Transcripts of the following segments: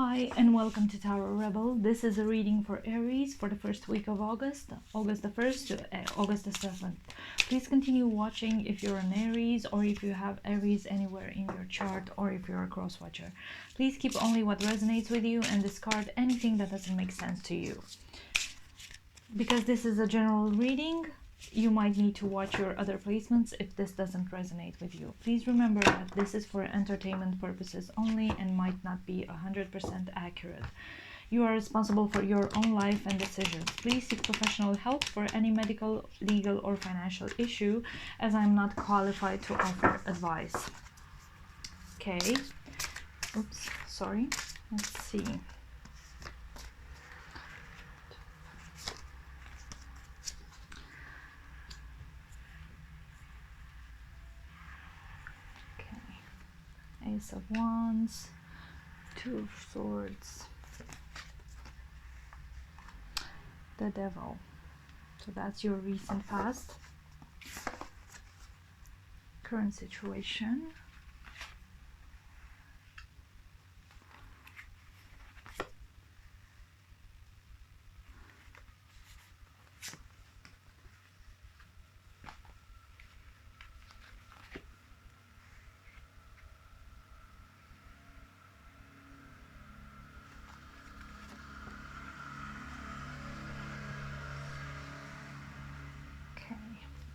Hi and welcome to Tarot Rebel. This is a reading for Aries for the first week of August, August the 1st to August the 7th. Please continue watching if you're an Aries or if you have Aries anywhere in your chart or if you're a cross watcher. Please keep only what resonates with you and discard anything that doesn't make sense to you. Because this is a general reading, you might need to watch your other placements if this doesn't resonate with you. Please remember that this is for entertainment purposes only and might not be 100% accurate. You are responsible for your own life and decisions. Please seek professional help for any medical, legal, or financial issue, as I'm not qualified to offer advice. Okay. Oops, sorry. Let's see. Ace of Wands, Two of Swords, the Devil. So that's your recent past, current situation,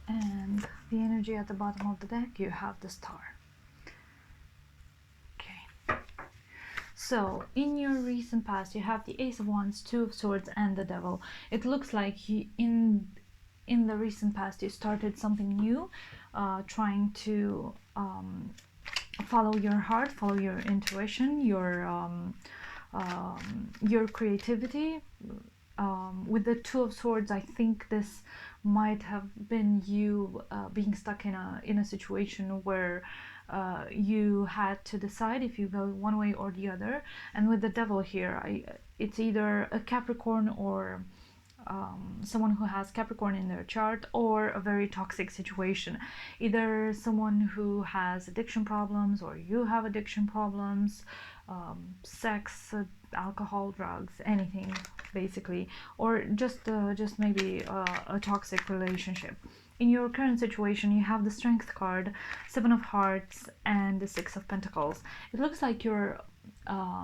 and the energy at the bottom of the deck, you have the Star. Okay. So, in your recent past, you have the Ace of Wands, Two of Swords, and the Devil. It looks like in the recent past, you started something new, trying to follow your heart, follow your intuition, your creativity. With the Two of Swords, I think this might have been you being stuck in a situation where you had to decide if you go one way or the other. And with the Devil here, it's either a Capricorn or someone who has Capricorn in their chart, or a very toxic situation. Either someone who has addiction problems, or you have addiction problems, sex, alcohol, drugs, anything basically, or just maybe a toxic relationship. In your current situation, you have the Strength card, Seven of Hearts, and the Six of Pentacles. It looks like you're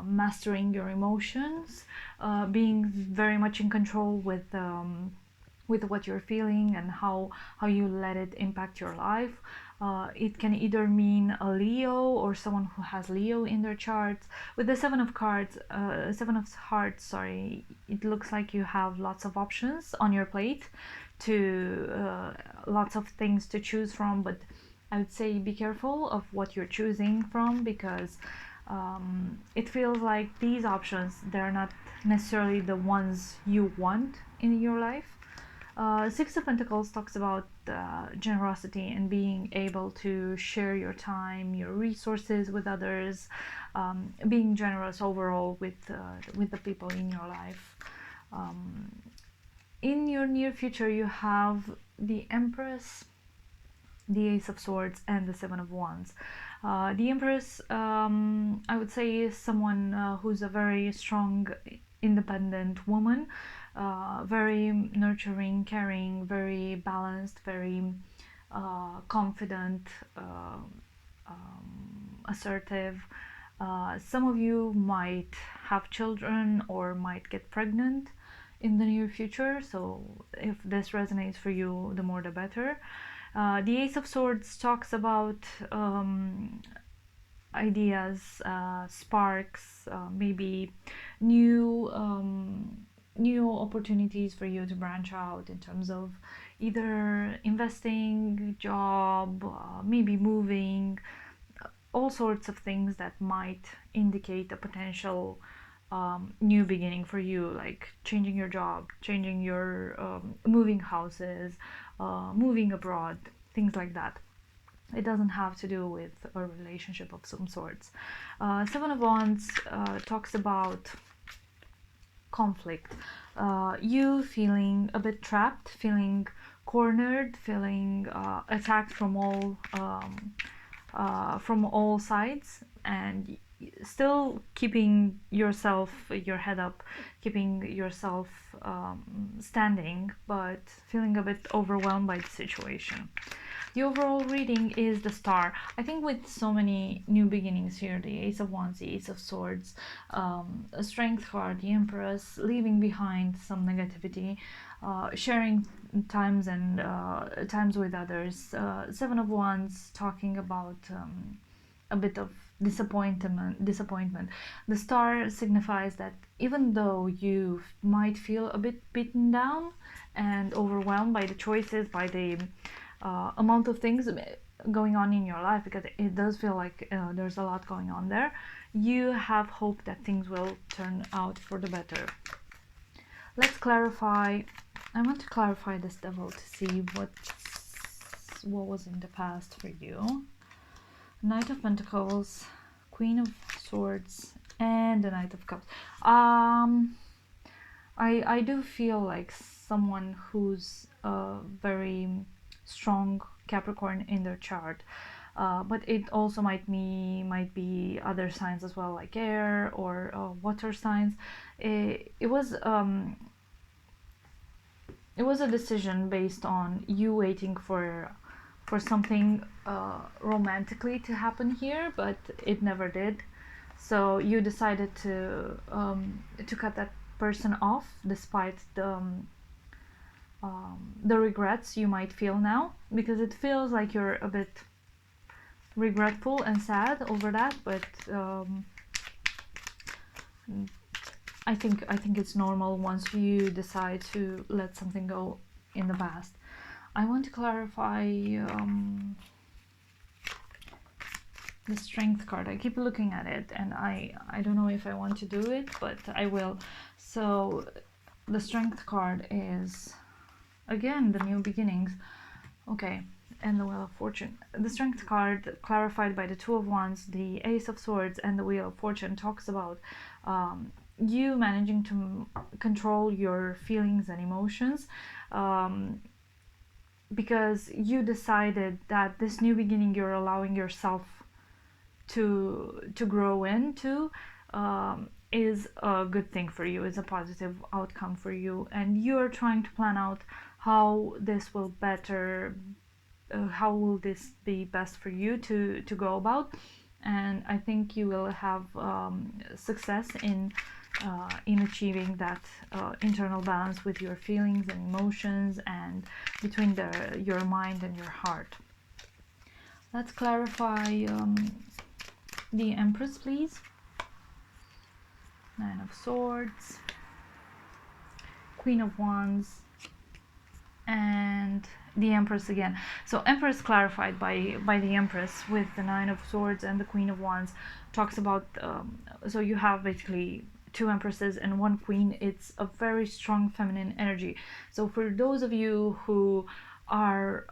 mastering your emotions, being very much in control with what you're feeling and how you let it impact your life. It can either mean a Leo or someone who has Leo in their charts. With the Seven of Hearts, sorry, it looks like you have lots of options on your plate, lots of things to choose from, but I would say be careful of what you're choosing from, because it feels like these options, they're not necessarily the ones you want in your life. Six of Pentacles talks about generosity and being able to share your time, your resources with others, being generous overall with the people in your life. In your near future, you have the Empress, the Ace of Swords, and the Seven of Wands. The Empress, I would say, is someone who's a very strong, independent woman, very nurturing, caring, very balanced, very confident, assertive. Some of you might have children or might get pregnant in the near future, so if this resonates for you, the more the better. The Ace of Swords talks about ideas, sparks, maybe new opportunities for you to branch out in terms of either investing, job, maybe moving, all sorts of things that might indicate a potential new beginning for you, like changing your job, changing your moving houses, moving abroad, things like that. It doesn't have to do with a relationship of some sorts. Seven of Wands talks about conflict, you feeling a bit trapped, feeling cornered, feeling attacked from all sides, and still keeping yourself, your head up, keeping yourself standing, but feeling a bit overwhelmed by the situation. The overall reading is the Star. I think with so many new beginnings here, the Ace of Wands, the Ace of Swords, a Strength card, the Empress, leaving behind some negativity, sharing times and times with others. Seven of Wands, talking about a bit of disappointment. The Star signifies that even though you might feel a bit beaten down and overwhelmed by the choices, by the amount of things going on in your life, because it does feel like there's a lot going on there, you have hope that things will turn out for the better. Let's clarify. I want to clarify this Devil to see what was in the past for you. Knight of Pentacles, Queen of Swords, and the Knight of Cups. I do feel like someone who's very strong Capricorn in their chart, but it also might be other signs as well, like air or water signs. It was a decision based on you waiting for something romantically to happen here, but it never did. So you decided to cut that person off, despite the regrets you might feel now, because it feels like you're a bit regretful and sad over that. But I think it's normal once you decide to let something go in the past. I want to clarify the Strength card. I keep looking at it and I don't know if I want to do it, but I will. So the Strength card is, again, the new beginnings. Okay, and the Wheel of Fortune. The Strength card, clarified by the Two of Wands, the Ace of Swords, and the Wheel of Fortune, talks about you managing to control your feelings and emotions, because you decided that this new beginning you're allowing yourself to grow into is a good thing for you, is a positive outcome for you, and you're trying to plan out how this will how will this be best for you to go about. And I think you will have success in achieving that internal balance with your feelings and emotions, and between your mind and your heart. Let's clarify the Empress, please. Nine of Swords, Queen of Wands, and the Empress again. So Empress clarified by the Empress with the Nine of Swords and the Queen of Wands talks about so you have basically two Empresses and one Queen. It's a very strong feminine energy. So for those of you who are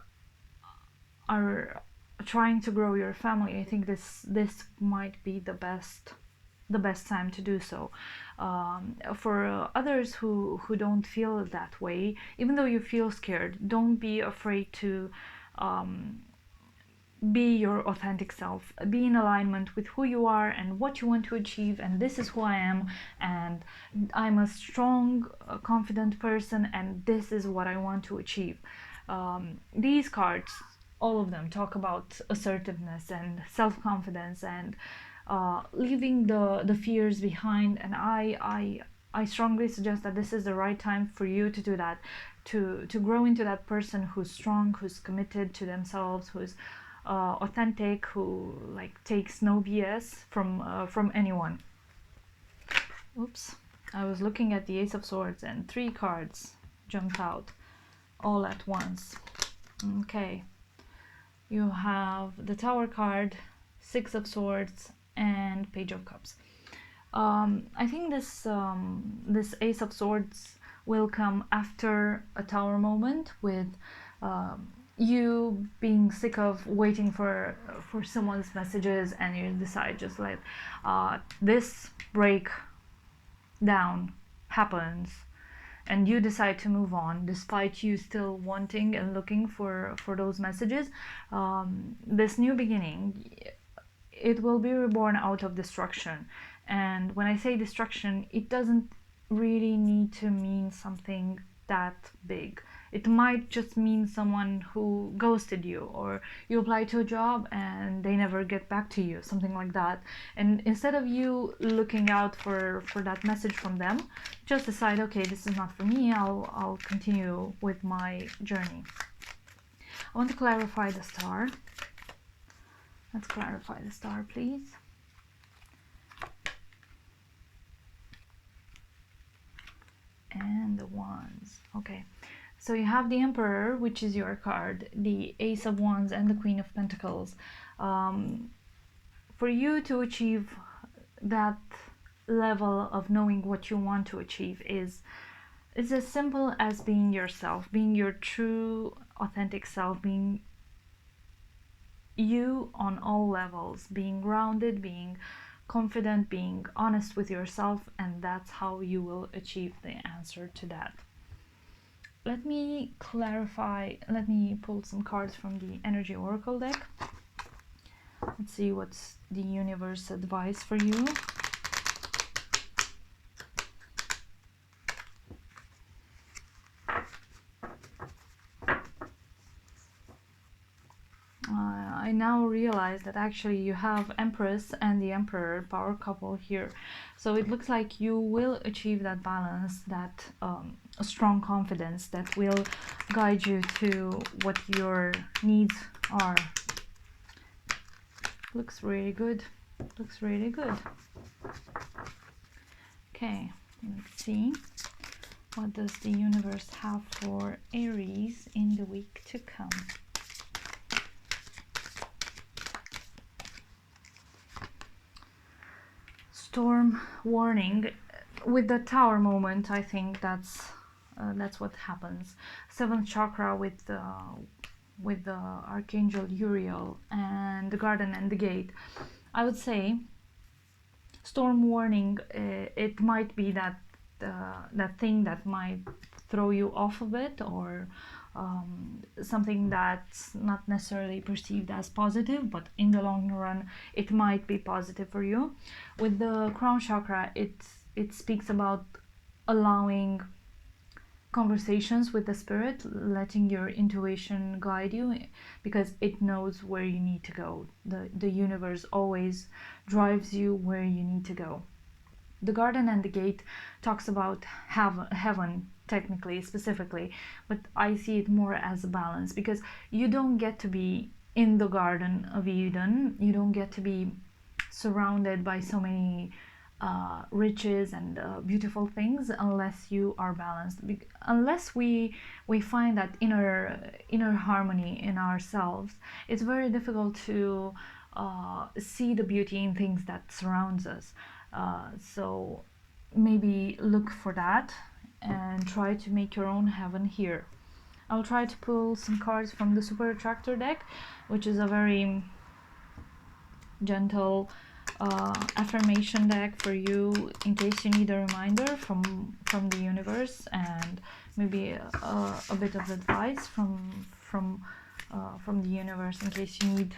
trying to grow your family, I think this might be the best time to do so. For others who don't feel that way, even though you feel scared, don't be afraid to be your authentic self, be in alignment with who you are and what you want to achieve. And this is who I am, and I'm a strong, confident person, and this is what I want to achieve. These cards, all of them, talk about assertiveness and self-confidence and leaving the fears behind. And I strongly suggest that this is the right time for you to do that, to grow into that person who's strong, who's committed to themselves, who's authentic, who like takes no BS from anyone. Oops, I was looking at the Ace of Swords and 3 cards jumped out all at once. Okay, you have the Tower card, 6 of Swords, and Page of Cups. I think this Ace of Swords will come after a Tower moment, with you being sick of waiting for someone's messages, and you decide just like this breakdown happens, and you decide to move on despite you still wanting and looking for those messages. This new beginning, it will be reborn out of destruction. And when I say destruction, it doesn't really need to mean something that big. It might just mean someone who ghosted you, or you apply to a job and they never get back to you, something like that. And instead of you looking out for that message from them, just decide, okay, this is not for me, I'll continue with my journey. I want to clarify the star. Let's clarify the star, please. And the wands. Okay, so you have the Emperor, which is your card, the Ace of Wands, and the Queen of Pentacles. For you to achieve that level of knowing what you want to achieve is as simple as being yourself, being your true authentic self, being you on all levels, being grounded, being confident, being honest with yourself, and that's how you will achieve the answer to that. Let me clarify, let me pull some cards from the Energy Oracle deck. Let's see what's the universe advice for you. I now realize that actually you have Empress and the Emperor power couple here. So it looks like you will achieve that balance, that strong confidence that will guide you to what your needs are. Looks really good. Looks really good. Okay, let's see. What does the universe have for Aries in the week to come? Storm warning. With the Tower moment, I think that's what happens. Seventh chakra with the Archangel Uriel and the Garden and the Gate. I would say storm warning. It might be that thing that might throw you off of it, or something that's not necessarily perceived as positive, but in the long run it might be positive for you. With the crown chakra, it speaks about allowing conversations with the spirit, letting your intuition guide you, because it knows where you need to go. The universe always drives you where you need to go. The Garden and the Gate talks about heaven, technically, specifically, but I see it more as a balance, because you don't get to be in the Garden of Eden, you don't get to be surrounded by so many riches and beautiful things unless you are balanced. Unless we find that inner harmony in ourselves, it's very difficult to see the beauty in things that surrounds us. So maybe look for that and try to make your own heaven here. I'll try to pull some cards from the Super Attractor deck, which is a very gentle affirmation deck for you in case you need a reminder from the universe, and maybe a bit of advice from the universe in case you need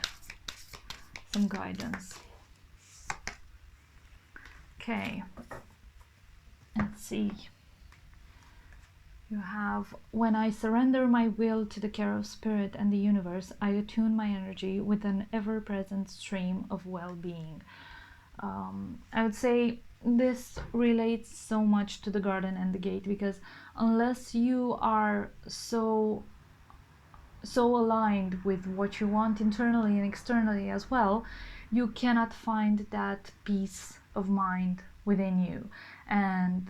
some guidance. Okay, let's see. You have, when I surrender my will to the care of spirit and the universe, I attune my energy with an ever-present stream of well-being. I would say this relates so much to the Garden and the Gate, because unless you are so aligned with what you want internally and externally as well, you cannot find that peace of mind within you. And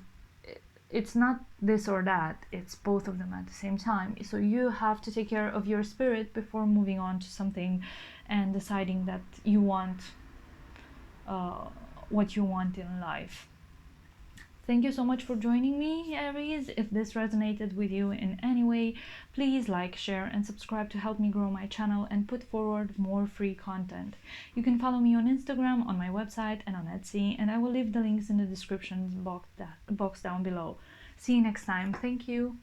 it's not this or that, it's both of them at the same time. So you have to take care of your spirit before moving on to something and deciding that you want what you want in life. Thank you so much for joining me, Aries. If this resonated with you in any way, please like, share, and subscribe to help me grow my channel and put forward more free content. You can follow me on Instagram, on my website, and on Etsy, and I will leave the links in the description box down below. See you next time. Thank you.